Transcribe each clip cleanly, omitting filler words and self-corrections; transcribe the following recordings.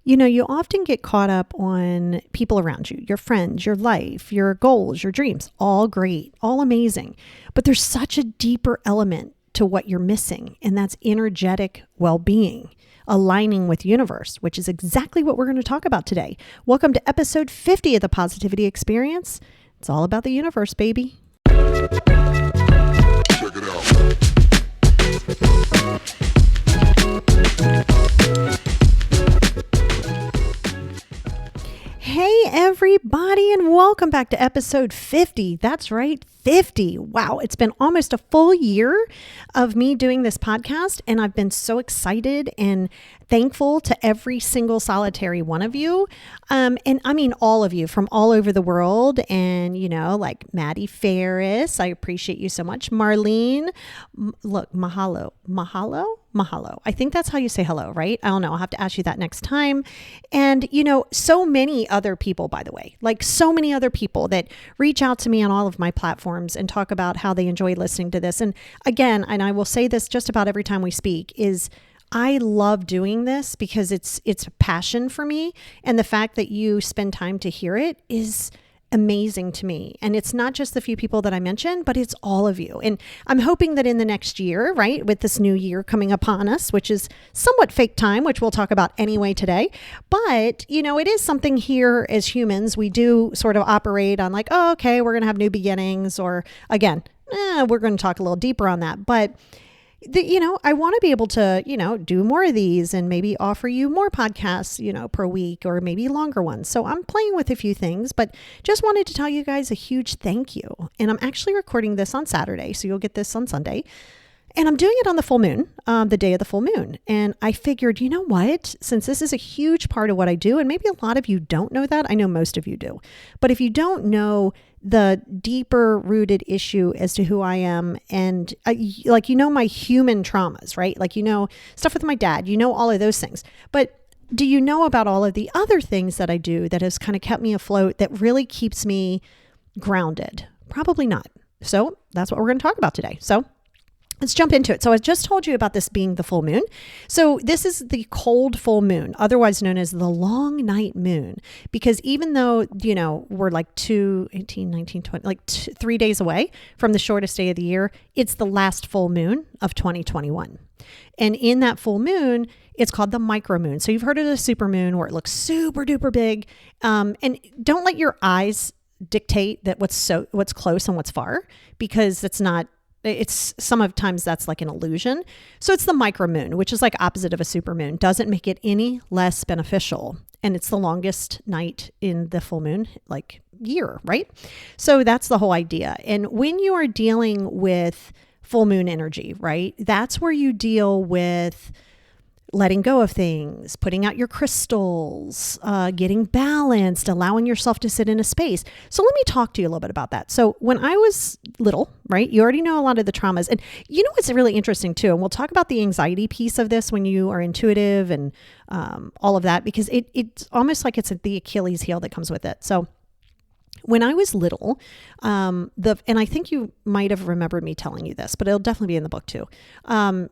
You often get caught up on people around you, your friends, your life, your goals, your dreams, all great, all amazing. But there's such a deeper element to what you're missing, and that's energetic well-being, aligning with universe, which is exactly what we're going to talk about today. Welcome to episode 50 of the Positivity Experience. It's all about the universe, baby. Check it out. Hey everybody, and welcome back to episode 50. That's right, 50. Wow, it's been almost a full year of me doing this podcast, and I've been so excited and thankful to every single solitary one of you. And I mean all of you from all over the world. And, like Maddie Ferris, I appreciate you so much. Marlene, look, mahalo. I think that's how you say hello, right? I don't know. I'll have to ask you that next time. And, so many other people, by the way, like so many other people that reach out to me on all of my platforms and talk about how they enjoy listening to this. And again, and I will say this just about every time we speak, is I love doing this because it's a passion for me. And the fact that you spend time to hear it is amazing to me. And it's not just the few people that I mentioned, but it's all of you. And I'm hoping that in the next year, right, with this new year coming upon us, which is somewhat fake time, which we'll talk about anyway today. But, it is something here as humans, we do sort of operate on like, oh, okay, we're going to have new beginnings, or again, we're going to talk a little deeper on that. But I want to be able to, do more of these and maybe offer you more podcasts, per week, or maybe longer ones. So I'm playing with a few things, but just wanted to tell you guys a huge thank you. And I'm actually recording this on Saturday, so you'll get this on Sunday. And I'm doing it on the full moon, the day of the full moon. And I figured, you know what, since this is a huge part of what I do, and maybe a lot of you don't know that, I know most of you do, but if you don't know the deeper rooted issue as to who I am, and my human traumas, right? Stuff with my dad, all of those things. But do you know about all of the other things that I do that has kind of kept me afloat, that really keeps me grounded? Probably not. So that's what we're going to talk about today. So let's jump into it. So I just told you about this being the full moon. So this is the cold full moon, otherwise known as the long night moon, because even though, we're like 3 days away from the shortest day of the year, it's the last full moon of 2021. And in that full moon, it's called the micro moon. So you've heard of the super moon where it looks super duper big. And don't let your eyes dictate that what's close and what's far, because it's sometimes that's like an illusion. So it's the micro moon, which is like opposite of a super moon, doesn't make it any less beneficial. And it's the longest night in the full moon, year, right? So that's the whole idea. And when you are dealing with full moon energy, right, that's where you deal with letting go of things, putting out your crystals, getting balanced, allowing yourself to sit in a space. So let me talk to you a little bit about that. So when I was little, right, you already know a lot of the traumas. And what's really interesting too, and we'll talk about the anxiety piece of this when you are intuitive and all of that, because it's almost like it's the Achilles heel that comes with it. So when I was little, and I think you might have remembered me telling you this, but it'll definitely be in the book too,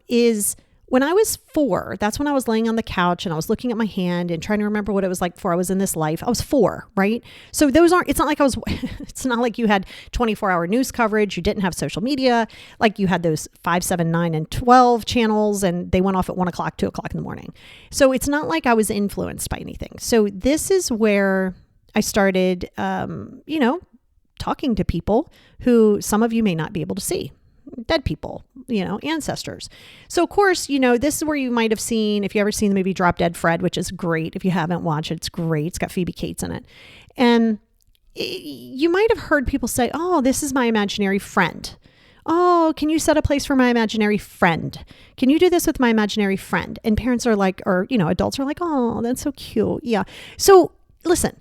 is when I was 4, that's when I was laying on the couch and I was looking at my hand and trying to remember what it was like before I was in this life. I was 4, right? So it's not like you had 24-hour news coverage. You didn't have social media. Like you had those 5, 7, 9, and 12 channels, and they went off at 1 o'clock, 2 o'clock in the morning. So it's not like I was influenced by anything. So this is where I started, talking to people who some of you may not be able to see. Dead people, ancestors. So of course, this is where you might have seen, if you ever seen the movie Drop Dead Fred, which is great. If you haven't watched it, it's great. It's got Phoebe Cates in it. And you might have heard people say, oh, this is my imaginary friend. Oh, can you set a place for my imaginary friend? Can you do this with my imaginary friend? And parents are like, or, adults are like, oh, that's so cute. Yeah. So listen,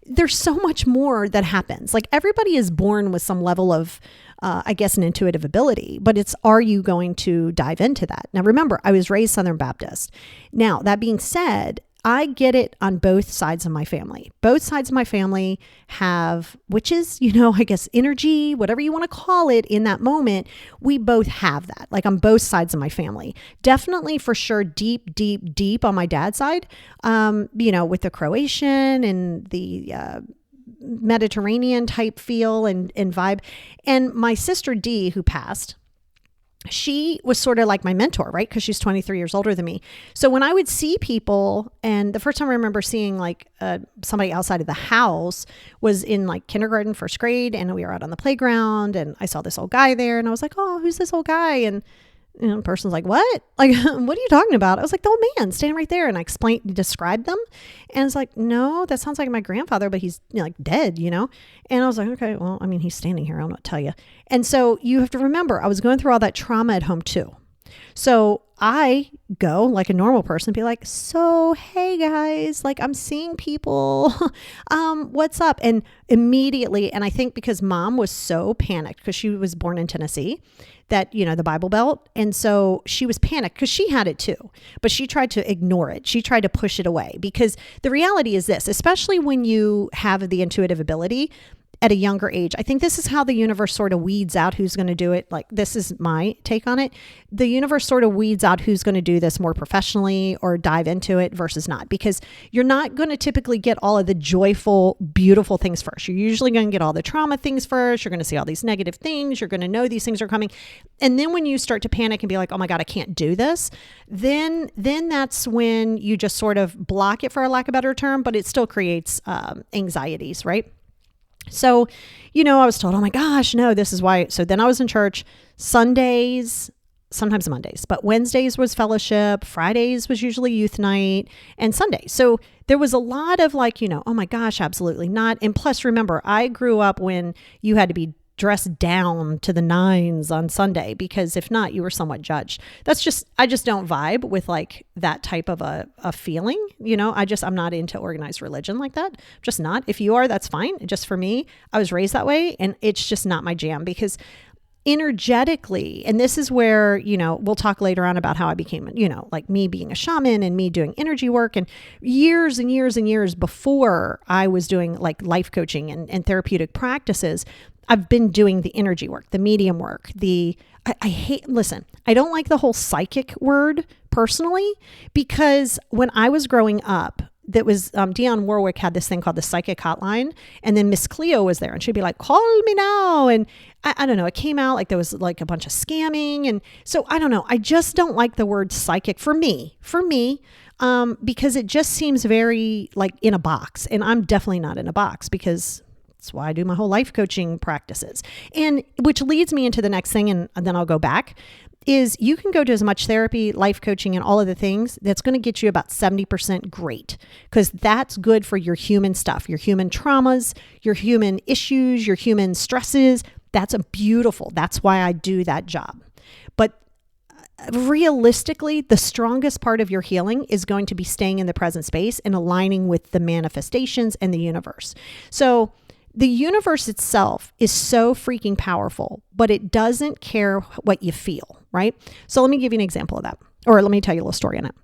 there's so much more that happens. Like everybody is born with some level of, an intuitive ability, but are you going to dive into that? Now, remember, I was raised Southern Baptist. Now, that being said, I get it on both sides of my family. Both sides of my family have, which is, I guess energy, whatever you want to call it in that moment, we both have that, like on both sides of my family. Definitely for sure, deep, deep, deep on my dad's side, with the Croatian and the Mediterranean type feel and vibe. And my sister Dee, who passed, she was sort of like my mentor, right? Because she's 23 years older than me. So when I would see people, and the first time I remember seeing like somebody outside of the house was in like kindergarten, first grade, and we were out on the playground, and I saw this old guy there, and I was like, oh, who's this old guy? And the person's like, what? Like, what are you talking about? I was like, the old man standing right there. And I described them. And it's like, no, that sounds like my grandfather, but he's like dead, And I was like, okay, well, I mean, he's standing here. I'll not tell you. And so you have to remember, I was going through all that trauma at home too. So I go like a normal person, be like, so, hey guys, like I'm seeing people, what's up? And immediately, and I think because mom was so panicked because she was born in Tennessee, that, the Bible Belt. And so she was panicked because she had it too, but she tried to ignore it. She tried to push it away because the reality is this, especially when you have the intuitive ability at a younger age. I think this is how the universe sort of weeds out who's going to do it. Like, this is my take on it. The universe sort of weeds out who's going to do this more professionally or dive into it versus not, because you're not going to typically get all of the joyful, beautiful things first. You're usually going to get all the trauma things first. You're going to see all these negative things. You're going to know these things are coming. And then when you start to panic and be like, oh my God, I can't do this, then that's when you just sort of block it, for a lack of a better term, but it still creates anxieties, right? So, I was told, oh my gosh, no, this is why. So then I was in church Sundays, sometimes Mondays, but Wednesdays was fellowship, Fridays was usually youth night, and Sunday. So there was a lot of like, oh my gosh, absolutely not. And plus, remember, I grew up when you had to be dressed down to the nines on Sunday, because if not, you were somewhat judged. I just don't vibe with like that type of a feeling. I'm not into organized religion like that. Just not. If you are, that's fine. Just for me, I was raised that way, and it's just not my jam, because energetically, and this is where, we'll talk later on about how I became, like me being a shaman and me doing energy work, and years and years and years before I was doing like life coaching and therapeutic practices, I've been doing the energy work, the medium work, I don't like the whole psychic word personally, because when I was growing up, that was Dionne Warwick had this thing called the psychic hotline, and then Miss Cleo was there, and she'd be like, call me now. And I don't know, it came out like there was like a bunch of scamming. And so I don't know, I just don't like the word psychic for me, because it just seems very like in a box, and I'm definitely not in a box, because that's why I do my whole life coaching practices. And which leads me into the next thing, and then I'll go back, is you can go to as much therapy, life coaching, and all of the things that's going to get you about 70% great, because that's good for your human stuff, your human traumas, your human issues, your human stresses. That's that's why I do that job. But realistically, the strongest part of your healing is going to be staying in the present space and aligning with the manifestations and the universe. So the universe itself is so freaking powerful, but it doesn't care what you feel, right? So let me give you an example of that, or let me tell you a little story on it.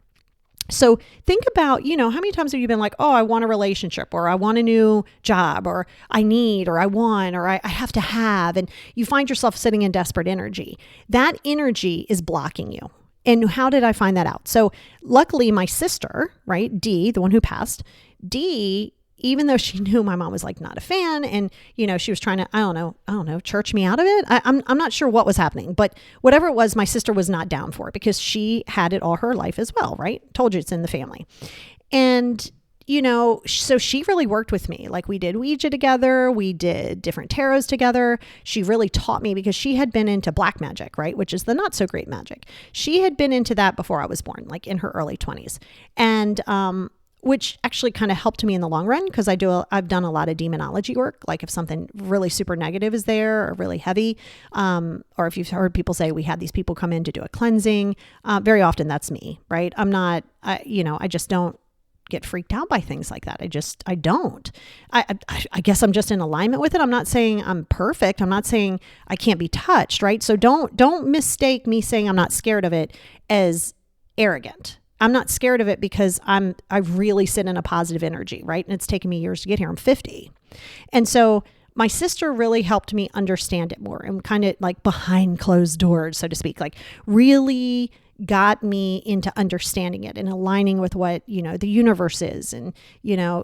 So think about, how many times have you been like, oh, I want a relationship, or I want a new job, or I need, or I want, or I have to have, and you find yourself sitting in desperate energy. That energy is blocking you. And how did I find that out? So luckily my sister, right, Dee, the one who passed, Dee, even though she knew my mom was like not a fan, and she was trying to, I don't know, church me out of it. I'm not sure what was happening, but whatever it was, my sister was not down for it, because she had it all her life as well, right? Told you it's in the family. And so she really worked with me. Like, we did Ouija together. We did different tarots together. She really taught me, because she had been into black magic, right? Which is the not so great magic. She had been into that before I was born, like in her early 20s. And, which actually kind of helped me in the long run, because I've done a lot of demonology work. Like if something really super negative is there, or really heavy, or if you've heard people say we had these people come in to do a cleansing, very often that's me, right? I just don't get freaked out by things like that. I don't. I guess I'm just in alignment with it. I'm not saying I'm perfect. I'm not saying I can't be touched, right? So don't mistake me saying I'm not scared of it as arrogant. I'm not scared of it because I really sit in a positive energy, right? And it's taken me years to get here. I'm 50. And so my sister really helped me understand it more and kind of like behind closed doors, so to speak, like really got me into understanding it and aligning with what, the universe is. And,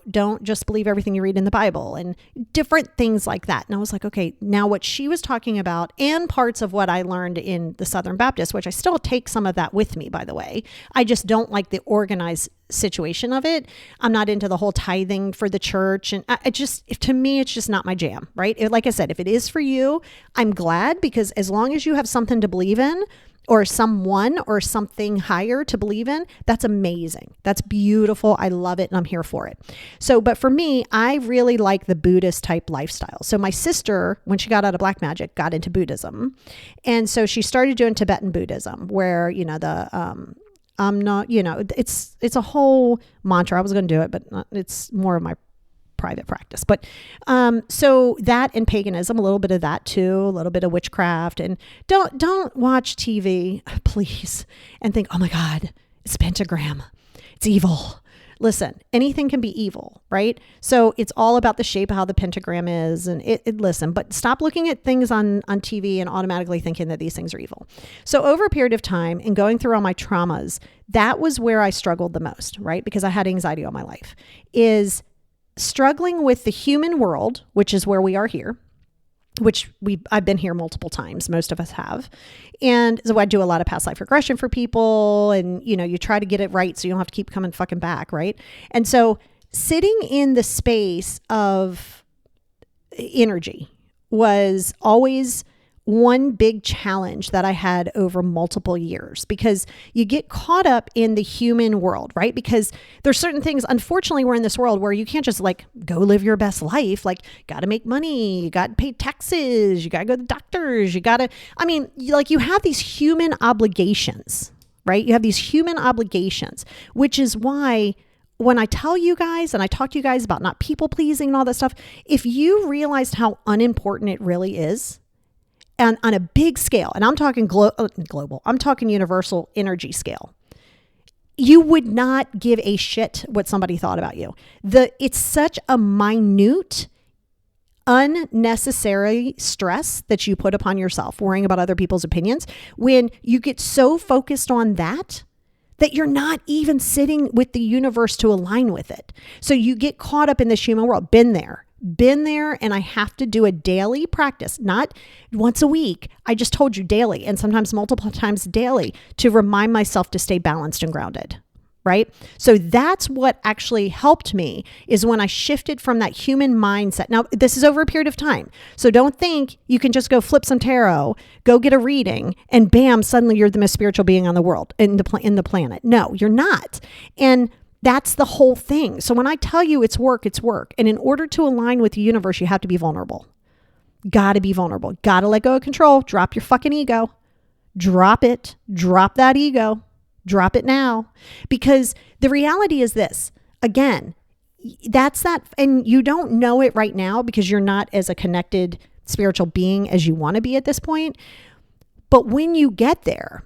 don't just believe everything you read in the Bible and different things like that. And I was like, okay, now what she was talking about and parts of what I learned in the Southern Baptist, which I still take some of that with me, by the way. I just don't like the organized situation of it. I'm not into the whole tithing for the church. And to me, it's just not my jam, right? Like I said, if it is for you, I'm glad, because as long as you have something to believe in, or someone or something higher to believe in, that's amazing. That's beautiful. I love it and I'm here for it. So, but for me, I really like the Buddhist type lifestyle. So my sister, when she got out of black magic, got into Buddhism. And so she started doing Tibetan Buddhism where, I'm not, it's a whole mantra. I was going to do it, but it's more of my private practice. But so that and paganism, a little bit of that too, a little bit of witchcraft. And don't watch TV, please, and think, oh my God, it's pentagram. It's evil. Listen, anything can be evil, right? So it's all about the shape of how the pentagram is. And listen, but stop looking at things on TV and automatically thinking that these things are evil. So over a period of time and going through all my traumas, that was where I struggled the most, right? Because I had anxiety all my life, is struggling with the human world, which is where we are here, which I've been here multiple times. Most of us have. And so I do a lot of past life regression for people. And, you try to get it right so you don't have to keep coming fucking back, right? And so sitting in the space of energy was always one big challenge that I had over multiple years, because you get caught up in the human world, right? Because there's certain things, unfortunately, we're in this world where you can't just like go live your best life. Like, got to make money, you got to pay taxes, you got to go to the doctors, you have these human obligations, right? You have these human obligations, which is why when I tell you guys and I talk to you guys about not people pleasing and all that stuff, if you realized how unimportant it really is, and on a big scale, and I'm talking global, I'm talking universal energy scale, you would not give a shit what somebody thought about you. It's such a minute, unnecessary stress that you put upon yourself, worrying about other people's opinions, when you get so focused on that you're not even sitting with the universe to align with it. So you get caught up in this human world. Been there, and I have to do a daily practice, not once a week. I just told you daily, and sometimes multiple times daily, to remind myself to stay balanced and grounded, right? So that's what actually helped me, is when I shifted from that human mindset. Now, this is over a period of time. So don't think you can just go flip some tarot, go get a reading, and bam, suddenly you're the most spiritual being on the world, in the planet. No, you're not. And that's the whole thing. So when I tell you it's work, it's work. And in order to align with the universe, you have to be vulnerable. Got to be vulnerable. Got to let go of control. Drop your fucking ego. Drop it. Drop that ego. Drop it now. Because the reality is this, again, that's that. And you don't know it right now because you're not as a connected spiritual being as you want to be at this point. But when you get there,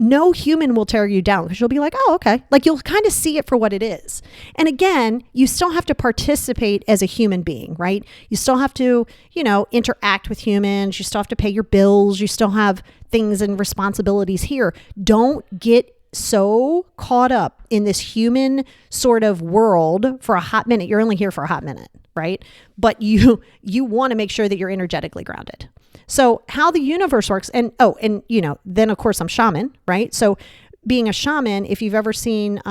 no human will tear you down, because you'll be like, oh, okay. Like, you'll kind of see it for what it is. And again, you still have to participate as a human being, right? You still have to, interact with humans. You still have to pay your bills. You still have things and responsibilities here. Don't get so caught up in this human sort of world for a hot minute. You're only here for a hot minute, right? But you want to make sure that you're energetically grounded. So how the universe works, and then of course I'm shaman, right? So being a shaman, if you've ever seen,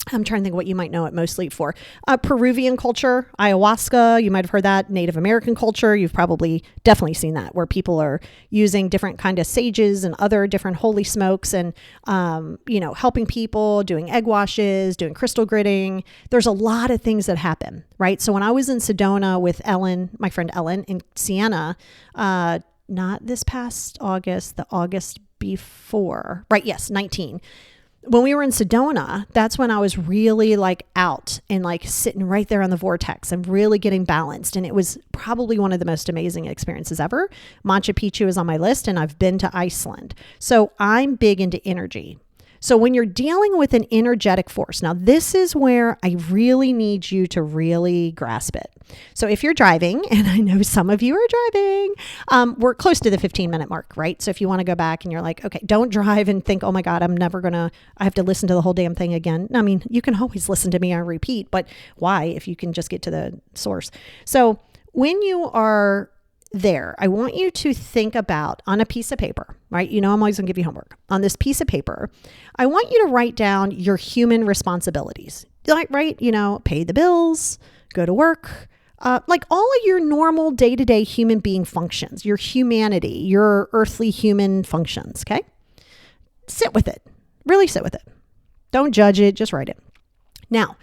I'm trying to think what you might know it mostly for. Peruvian culture, ayahuasca, you might have heard that. Native American culture, you've probably definitely seen that, where people are using different kind of sages and other different holy smokes and, helping people, doing egg washes, doing crystal gritting. There's a lot of things that happen, right? So when I was in Sedona with Ellen, my friend Ellen, in Siena, not this past August, the August before, right? Yes, 19. When we were in Sedona, that's when I was really out and sitting right there on the vortex and really getting balanced. And it was probably one of the most amazing experiences ever. Machu Picchu is on my list, and I've been to Iceland. So I'm big into energy. So when you're dealing with an energetic force, now this is where I really need you to really grasp it. So if you're driving, and I know some of you are driving, we're close to the 15-minute mark, right? So if you want to go back and you're like, okay, don't drive and think, oh my God, I have to listen to the whole damn thing again. I mean, you can always listen to me on repeat, but why if you can just get to the source? So when you are there, I want you to think about on a piece of paper, right? You know, I'm always gonna give you homework. On this piece of paper, I want you to write down your human responsibilities, like, right? You know, pay the bills, go to work, like all of your normal day-to-day human being functions, your humanity, your earthly human functions, okay? Sit with it, really sit with it. Don't judge it, just write it. Now,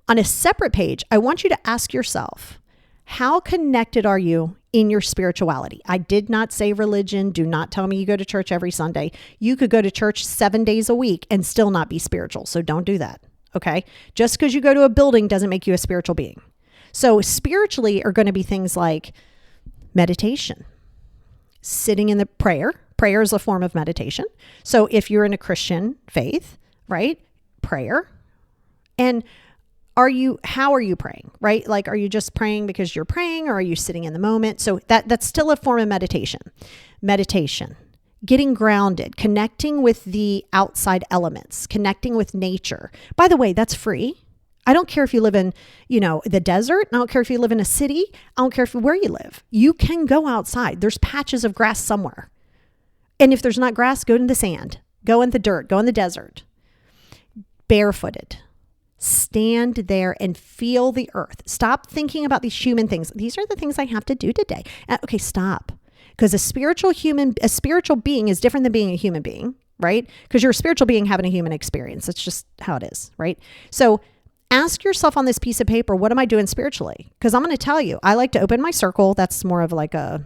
on a separate page, I want you to ask yourself, how connected are you in your spirituality? I did not say religion. Do not tell me you go to church every Sunday. You could go to church 7 days a week and still not be spiritual. So don't do that. Okay. Just because you go to a building doesn't make you a spiritual being. So spiritually are going to be things like meditation, sitting in the prayer. Prayer is a form of meditation. So if you're in a Christian faith, right? Prayer. And how are you praying, right? Like, are you just praying because you're praying, or are you sitting in the moment? So that's still a form of meditation. Meditation, getting grounded, connecting with the outside elements, connecting with nature. By the way, that's free. I don't care if you live in, the desert. I don't care if you live in a city. I don't care where you live. You can go outside. There's patches of grass somewhere. And if there's not grass, go in the sand, go in the dirt, go in the desert. Barefooted. Stand there and feel the earth. Stop thinking about these human things. These are the things I have to do today. Okay, stop. Because a spiritual being is different than being a human being, right? Because you're a spiritual being having a human experience. That's just how it is, right? So ask yourself on this piece of paper, what am I doing spiritually? Because I'm going to tell you, I like to open my circle. That's more of like a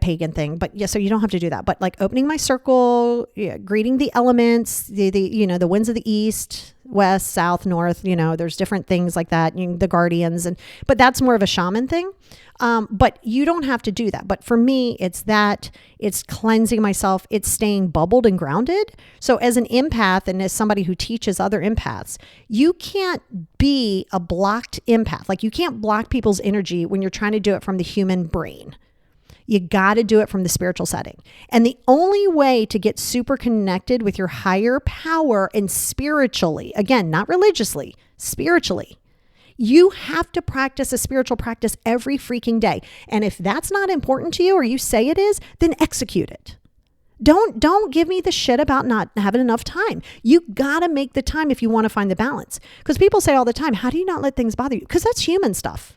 pagan thing, but yeah, so you don't have to do that. But like opening my circle, greeting the elements, the winds of the east, west, south, north, there's different things like that, the guardians, but that's more of a shaman thing. But you don't have to do that. But for me, it's cleansing myself. It's staying bubbled and grounded. So as an empath and as somebody who teaches other empaths, you can't be a blocked empath. Like you can't block people's energy when you're trying to do it from the human brain. You got to do it from the spiritual setting. And the only way to get super connected with your higher power and spiritually, again, not religiously, spiritually, you have to practice a spiritual practice every freaking day. And if that's not important to you or you say it is, then execute it. Don't give me the shit about not having enough time. You got to make the time if you want to find the balance. Because people say all the time, how do you not let things bother you? Because that's human stuff.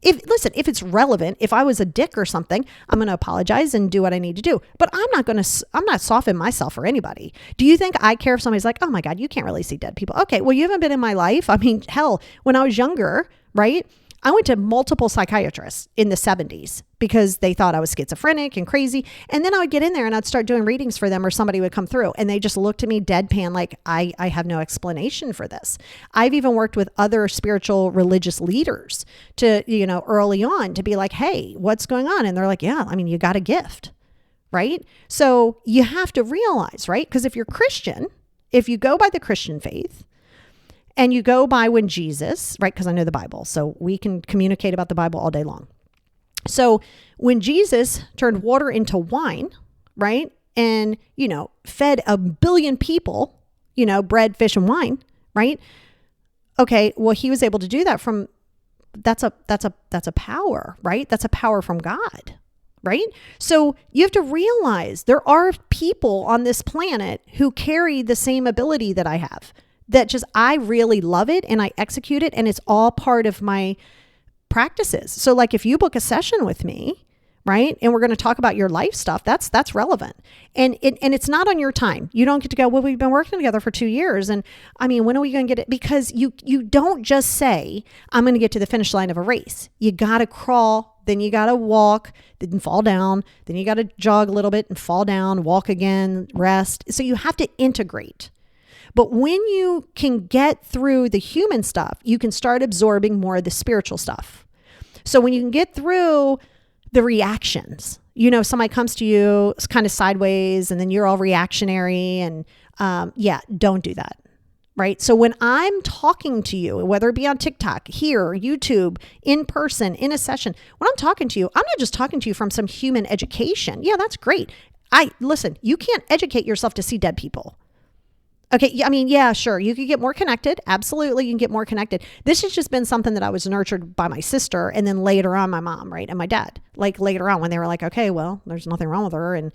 If it's relevant, if I was a dick or something, I'm going to apologize and do what I need to do. But I'm not softening myself for anybody. Do you think I care if somebody's like, oh my God, you can't really see dead people? Okay, well, you haven't been in my life. I mean, hell, when I was younger, right? I went to multiple psychiatrists in the 70s because they thought I was schizophrenic and crazy. And then I would get in there and I'd start doing readings for them, or somebody would come through and they just looked at me deadpan like, I have no explanation for this. I've even worked with other spiritual religious leaders to, early on to be like, hey, what's going on? And they're like, yeah, I mean, you got a gift, right? So you have to realize, right? Because if you're Christian, if you go by the Christian faith, and you go by when Jesus, right? Because I know the Bible, so we can communicate about the Bible all day long. So when Jesus turned water into wine, right? And, fed 1 billion people, bread, fish, and wine, right? Okay, well, he was able to do that that's a power, right? That's a power from God, right? So you have to realize there are people on this planet who carry the same ability that I have. That just, I really love it and I execute it and it's all part of my practices. So like if you book a session with me, right? And we're going to talk about your life stuff, that's relevant. And it's not on your time. You don't get to go, well, we've been working together for 2 years. And I mean, when are we going to get it? Because you don't just say, I'm going to get to the finish line of a race. You got to crawl, then you got to walk, then fall down, then you got to jog a little bit and fall down, walk again, rest. So you have to integrate. But when you can get through the human stuff, you can start absorbing more of the spiritual stuff. So when you can get through the reactions, somebody comes to you kind of sideways and then you're all reactionary and Yeah, don't do that. Right? So when I'm talking to you, whether it be on TikTok, here, YouTube, in person, in a session, when I'm talking to you, I'm not just talking to you from some human education. Yeah, that's great. Listen, you can't educate yourself to see dead people. Okay. I mean, yeah, sure. You could get more connected. Absolutely. You can get more connected. This has just been something that I was nurtured by my sister and then later on my mom, right? And my dad, like later on when they were like, okay, well, there's nothing wrong with her. And,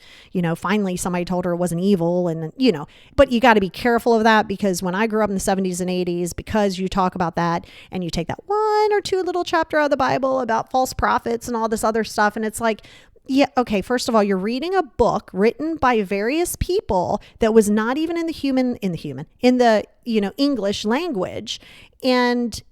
finally somebody told her it wasn't evil and, but you got to be careful of that because when I grew up in the 70s and 80s, because you talk about that and you take that one or two little chapter out of the Bible about false prophets and all this other stuff. And it's like, yeah. Okay. First of all, you're reading a book written by various people that was not even in the English language. And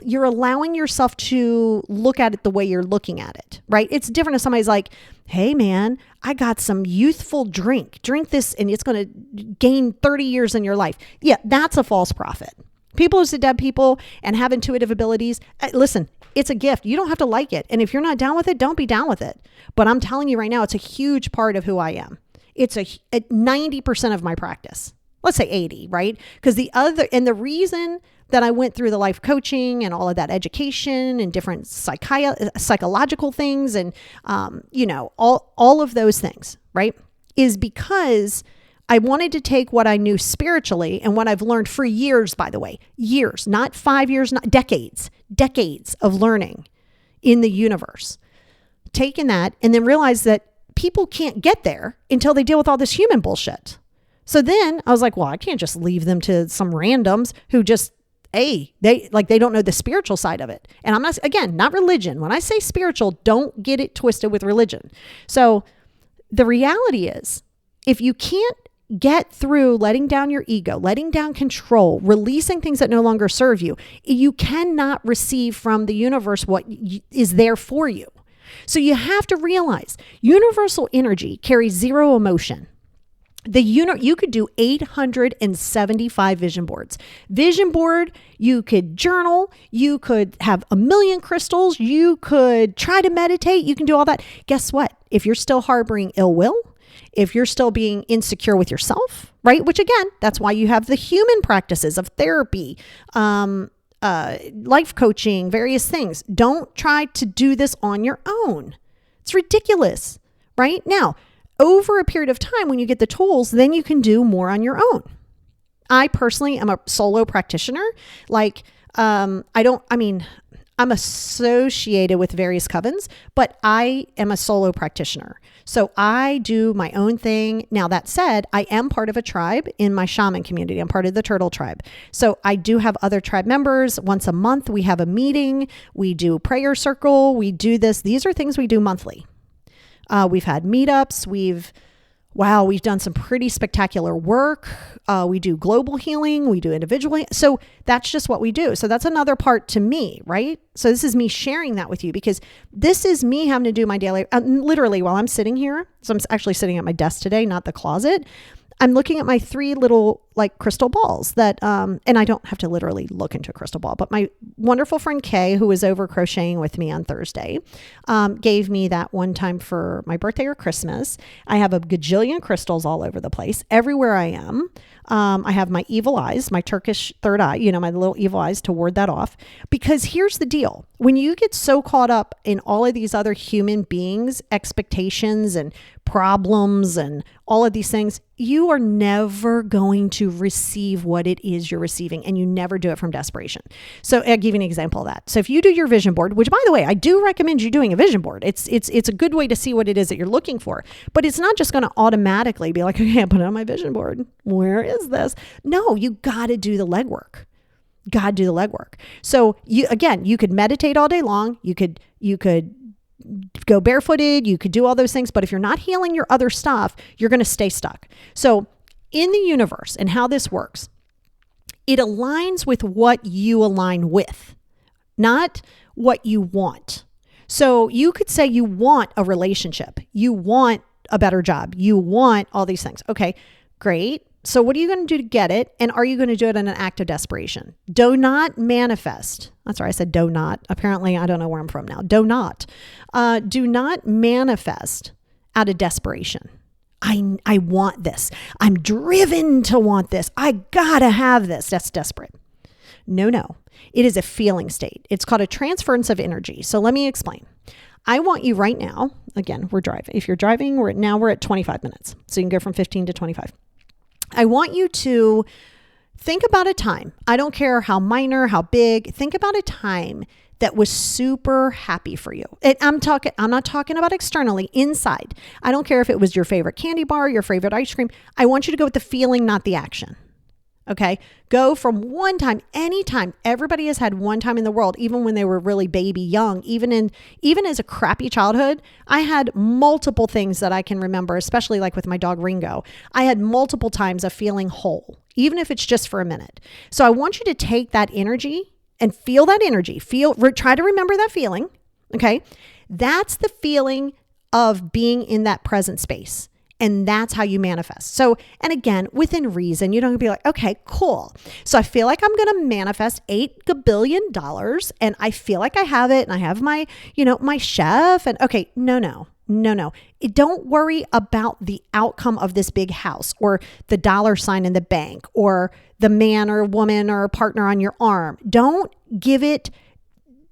you're allowing yourself to look at it the way you're looking at it, right? It's different if somebody's like, hey man, I got some youthful drink this and it's going to gain 30 years in your life. Yeah. That's a false prophet. People who see dead people and have intuitive abilities, listen, it's a gift. You don't have to like it. And if you're not down with it, don't be down with it. But I'm telling you right now, it's a huge part of who I am. It's a 90% of my practice. Let's say 80, right? Because the reason that I went through the life coaching and all of that education and different psychological things and, all of those things, right? Is because I wanted to take what I knew spiritually and what I've learned for years, by the way, years, not 5 years, not decades of learning in the universe, taking that and then realize that people can't get there until they deal with all this human bullshit. So then I was like, well, I can't just leave them to some randoms who just, they don't know the spiritual side of it. And I'm not religion. When I say spiritual, don't get it twisted with religion. So the reality is, if you can't get through letting down your ego, letting down control, releasing things that no longer serve you, you cannot receive from the universe what is there for you. So you have to realize universal energy carries zero emotion. You could do 875 vision boards. Vision board, you could journal, you could have 1,000,000 crystals, you could try to meditate, you can do all that. Guess what? If you're still harboring ill will, if you're still being insecure with yourself, right? Which again, that's why you have the human practices of therapy, life coaching, various things. Don't try to do this on your own. It's ridiculous, right? Now, over a period of time, when you get the tools, then you can do more on your own. I personally am a solo practitioner. I'm associated with various covens, but I am a solo practitioner. So I do my own thing. Now, that said, I am part of a tribe in my shaman community. I'm part of the turtle tribe. So I do have other tribe members. Once a month, we have a meeting. We do prayer circle. We do this. These are things we do monthly. We've had meetups. We've done some pretty spectacular work. We do global healing. We do individual. So that's just what we do. So that's another part to me, right? So this is me sharing that with you because this is me having to do my daily, literally while I'm sitting here. So I'm actually sitting at my desk today, not the closet. I'm looking at my 3 little crystal balls that, and I don't have to literally look into a crystal ball, but my wonderful friend Kay, who was over crocheting with me on Thursday, gave me that one time for my birthday or Christmas. I have a gajillion crystals all over the place, everywhere I am. I have my evil eyes, my Turkish third eye, my little evil eyes to ward that off. Because here's the deal. When you get so caught up in all of these other human beings' expectations and problems and all of these things, you are never going to receive what it is you're receiving, and you never do it from desperation. So I'll give you an example of that. So if you do your vision board, which by the way, I do recommend you doing a vision board. It's a good way to see what it is that you're looking for, but it's not just going to automatically be like, okay, I put it on my vision board. Where is this? No, you got to do the legwork. So you could meditate all day long. You could go barefooted. You could do all those things. But if you're not healing your other stuff, you're going to stay stuck. So in the universe and how this works, it aligns with what you align with, not what you want. So you could say you want a relationship. You want a better job. You want all these things. Okay, great. So what are you going to do to get it? And are you going to do it in an act of desperation? Do not manifest. That's right. I said do not. Apparently, I don't know where I'm from now. Do not manifest out of desperation. I want this. I'm driven to want this. I gotta have this. That's desperate. No. It is a feeling state. It's called a transference of energy. So let me explain. I want you right now, again, we're driving. If you're driving, we're at 25 minutes. So you can go from 15 to 25. I want you to think about a time. I don't care how minor, how big. Think about a time that was super happy for you. I'm not talking about externally, inside. I don't care if it was your favorite candy bar, your favorite ice cream. I want you to go with the feeling, not the action. Okay. Go from one time, anytime. Everybody has had one time in the world, even when they were really baby young, even as a crappy childhood, I had multiple things that I can remember, especially like with my dog Ringo. I had multiple times of feeling whole, even if it's just for a minute. So I want you to take that energy and feel that energy. Try to remember that feeling. Okay. That's the feeling of being in that present space. And that's how you manifest. So, and again, within reason, you don't be like, okay, cool. So I feel like I'm going to manifest $8 billion and I feel like I have it and I have my, my chef and okay, no. Don't worry about the outcome of this big house or the dollar sign in the bank or the man or woman or partner on your arm. Don't give it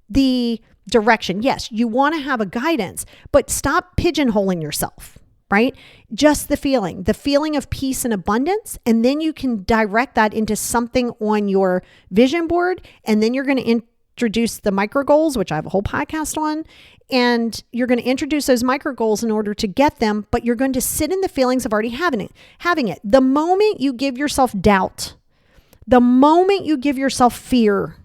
the direction. Yes, you want to have a guidance, but stop pigeonholing yourself, right? Just the feeling of peace and abundance. And then you can direct that into something on your vision board. And then you're going to introduce the micro goals, which I have a whole podcast on. And you're going to introduce those micro goals in order to get them, but you're going to sit in the feelings of already having it. The moment you give yourself doubt, the moment you give yourself fear,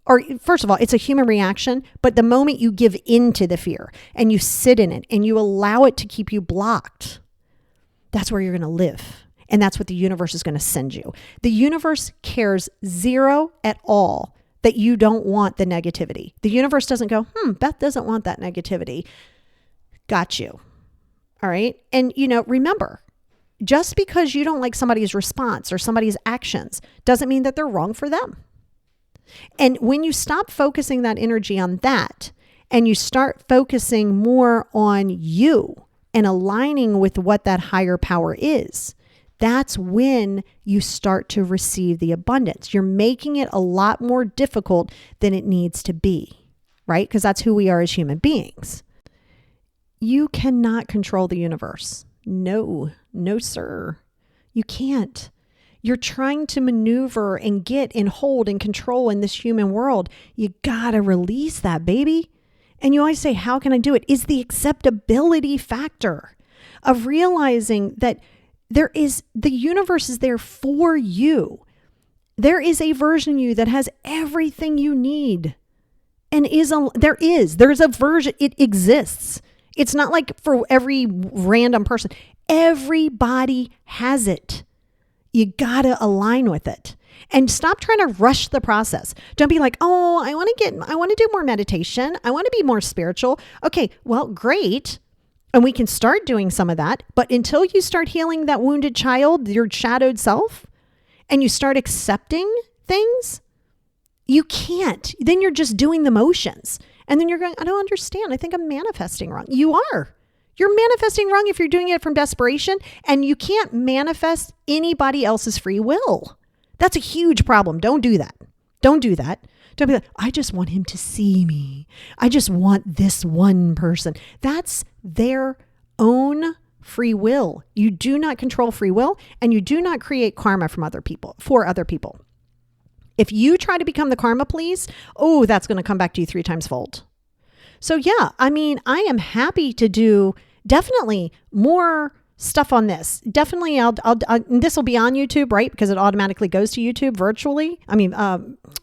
or first of all, it's a human reaction, but the moment you give into the fear and you sit in it and you allow it to keep you blocked, that's where you're going to live. And that's what the universe is going to send you. The universe cares zero at all that you don't want the negativity. The universe doesn't go, Beth doesn't want that negativity. Got you. All right. And, remember, just because you don't like somebody's response or somebody's actions doesn't mean that they're wrong for them. And when you stop focusing that energy on that and you start focusing more on you and aligning with what that higher power is, that's when you start to receive the abundance. You're making it a lot more difficult than it needs to be, right? Because that's who we are as human beings. You cannot control the universe. No, sir. You can't. You're trying to maneuver and get and hold and control in this human world. You gotta release that, baby. And you always say, how can I do it? Is the acceptability factor of realizing that the universe is there for you. There is a version of you that has everything you need. And there's a version, it exists. It's not like for every random person. Everybody has it. You gotta align with it and stop trying to rush the process. Don't be like, oh, I want to do more meditation. I want to be more spiritual. Okay, well, great. And we can start doing some of that. But until you start healing that wounded child, your shadowed self, and you start accepting things, you can't. Then you're just doing the motions. And then you're going, I don't understand. I think I'm manifesting wrong. You are. You're manifesting wrong if you're doing it from desperation, and you can't manifest anybody else's free will. That's a huge problem. Don't do that. Don't do that. Don't be like, I just want him to see me. I just want this one person. That's their own free will. You do not control free will, and you do not create karma for other people. If you try to become the karma police, that's going to come back to you 3 times fold. So yeah, I am happy to do definitely more stuff on this. Definitely, this will be on YouTube, right? Because it automatically goes to YouTube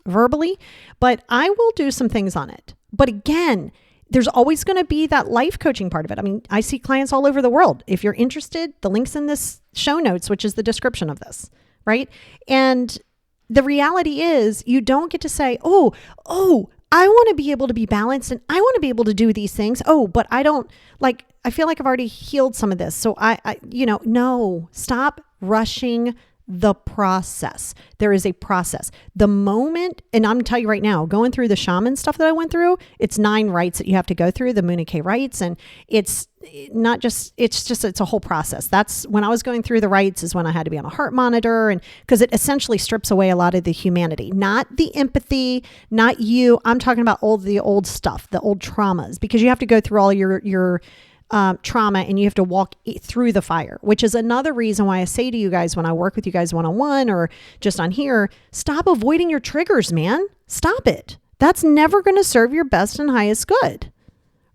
verbally, but I will do some things on it. But again, there's always going to be that life coaching part of it. I see clients all over the world. If you're interested, the link's in this show notes, which is the description of this, right? And the reality is you don't get to say, I want to be able to be balanced and I want to be able to do these things. But I don't I feel like I've already healed some of this. So no, stop rushing the process. There is a process. The moment, and I'm going to tell you right now, going through the shaman stuff that I went through, it's 9 rites that you have to go through, the Munike rites. And it's a whole process. That's when I was going through the rites is when I had to be on a heart monitor, and because it essentially strips away a lot of the humanity, not the empathy, not you. I'm talking about the old stuff, the old traumas, because you have to go through all your trauma, and you have to walk through the fire, which is another reason why I say to you guys when I work with you guys one-on-one or just on here, stop avoiding your triggers, man. Stop it. That's never going to serve your best and highest good,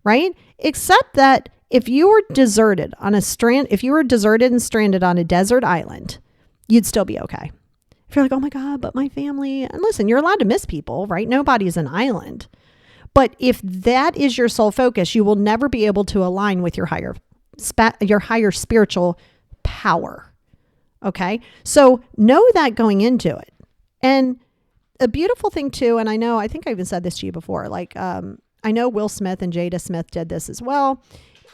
right? Except that if you were deserted and stranded on a desert island, you'd still be okay. If you're like, oh my God, but my family, and listen, you're allowed to miss people, right? Nobody's an island. But if that is your sole focus, you will never be able to align with your higher spiritual power. Okay. So know that going into it. And a beautiful thing too, and I think I even said this to you before, like, I know Will Smith and Jada Smith did this as well,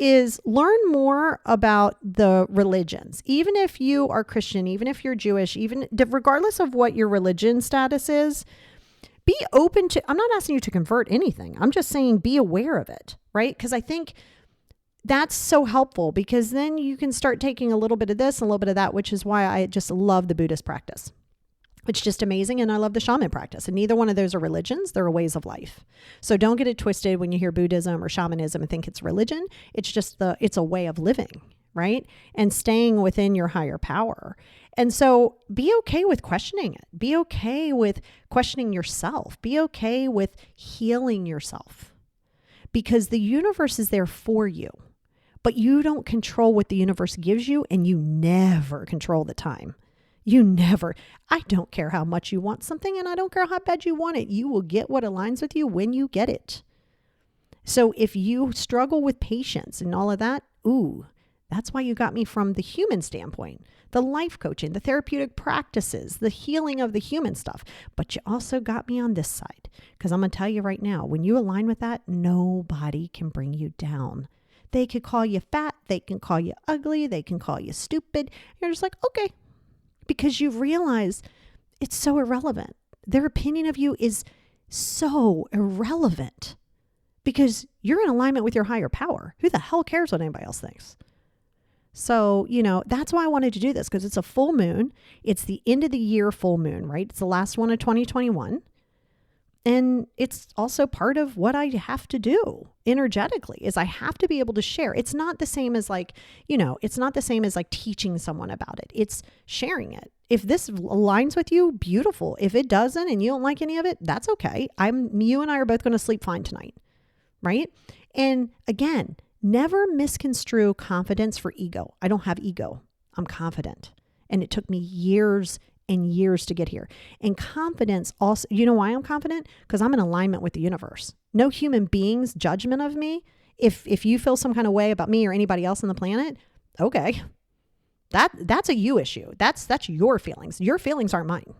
is learn more about the religions. Even if you are Christian, even if you're Jewish, even regardless of what your religion status is, be open to, I'm not asking you to convert anything. I'm just saying be aware of it, right? Because I think that's so helpful, because then you can start taking a little bit of this and a little bit of that, which is why I just love the Buddhist practice. It's just amazing. And I love the shaman practice. And neither one of those are religions. They're ways of life. So don't get it twisted when you hear Buddhism or shamanism and think it's religion. It's just it's a way of living, right? And staying within your higher power. And so be okay with questioning it. Be okay with questioning yourself. Be okay with healing yourself, because the universe is there for you, but you don't control what the universe gives you, and you never control the time. I don't care how much you want something, and I don't care how bad you want it. You will get what aligns with you when you get it. So if you struggle with patience and all of that, that's why you got me from the human standpoint, the life coaching, the therapeutic practices, the healing of the human stuff. But you also got me on this side, because I'm going to tell you right now, when you align with that, nobody can bring you down. They could call you fat. They can call you ugly. They can call you stupid. You're just like, okay, because you realize it's so irrelevant. Their opinion of you is so irrelevant, because you're in alignment with your higher power. Who the hell cares what anybody else thinks? So, that's why I wanted to do this, because it's a full moon. It's the end of the year full moon, right? It's the last one of 2021. And it's also part of what I have to do energetically, is I have to be able to share. It's not the same as it's not the same as like teaching someone about it. It's sharing it. If this aligns with you, beautiful. If it doesn't and you don't like any of it, that's okay. You and I are both going to sleep fine tonight, right? And again, never misconstrue confidence for ego. I don't have ego. I'm confident. And it took me years and years to get here. And confidence also, you know why I'm confident? Because I'm in alignment with the universe. No human being's judgment of me. If you feel some kind of way about me or anybody else on the planet, okay. That's a you issue. That's your feelings. Your feelings aren't mine.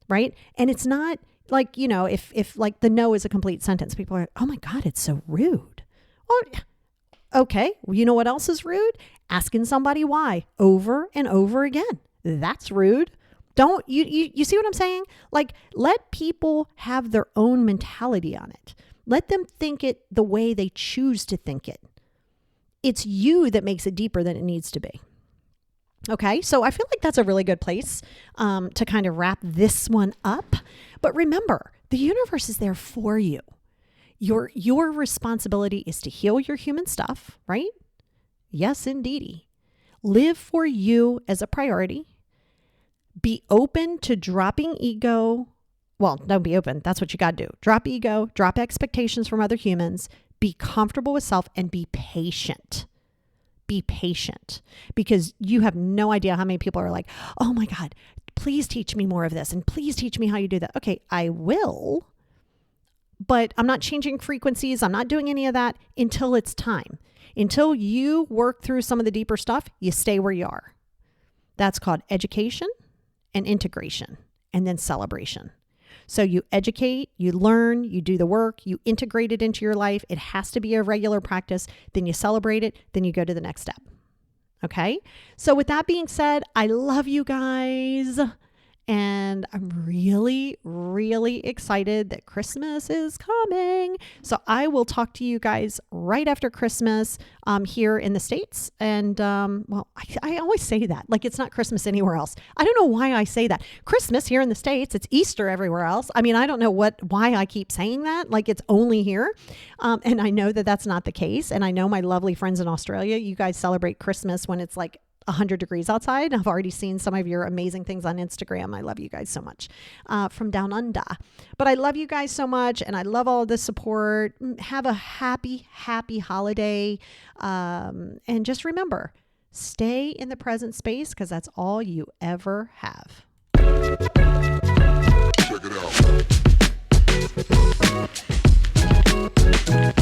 Right? And it's not like, if like the no is a complete sentence, people are like, oh my God, it's so rude. Well, okay. Well, you know what else is rude? Asking somebody why over and over again. That's rude. Don't you see what I'm saying? Like, let people have their own mentality on it. Let them think it the way they choose to think it. It's you that makes it deeper than it needs to be. Okay, so I feel like that's a really good place to kind of wrap this one up. But remember, the universe is there for you. Your responsibility is to heal your human stuff, right? Yes, indeedy. Live for you as a priority. Be open to dropping ego. Well, don't be open. That's what you got to do. Drop ego, drop expectations from other humans, be comfortable with self, and be patient. Be patient, because you have no idea how many people are like, oh my God, please teach me more of this. And please teach me how you do that. Okay, I will, but I'm not changing frequencies. I'm not doing any of that until it's time. Until you work through some of the deeper stuff, you stay where you are. That's called education and integration, and then celebration. So you educate, you learn, you do the work, you integrate it into your life. It has to be a regular practice. Then you celebrate it. Then you go to the next step. Okay. So with that being said, I love you guys. And I'm really, really excited that Christmas is coming. So I will talk to you guys right after Christmas here in the States. And I always say that like it's not Christmas anywhere else. I don't know why I say that. Christmas here in the States, it's Easter everywhere else. I mean, I don't know why I keep saying that. Like it's only here. And I know that that's not the case. And I know my lovely friends in Australia, you guys celebrate Christmas when it's like 100 degrees outside. I've already seen some of your amazing things on Instagram. I love you guys so much from down under. But I love you guys so much, and I love all of the support. Have a happy, happy holiday. And just remember, stay in the present space because that's all you ever have. Check it out.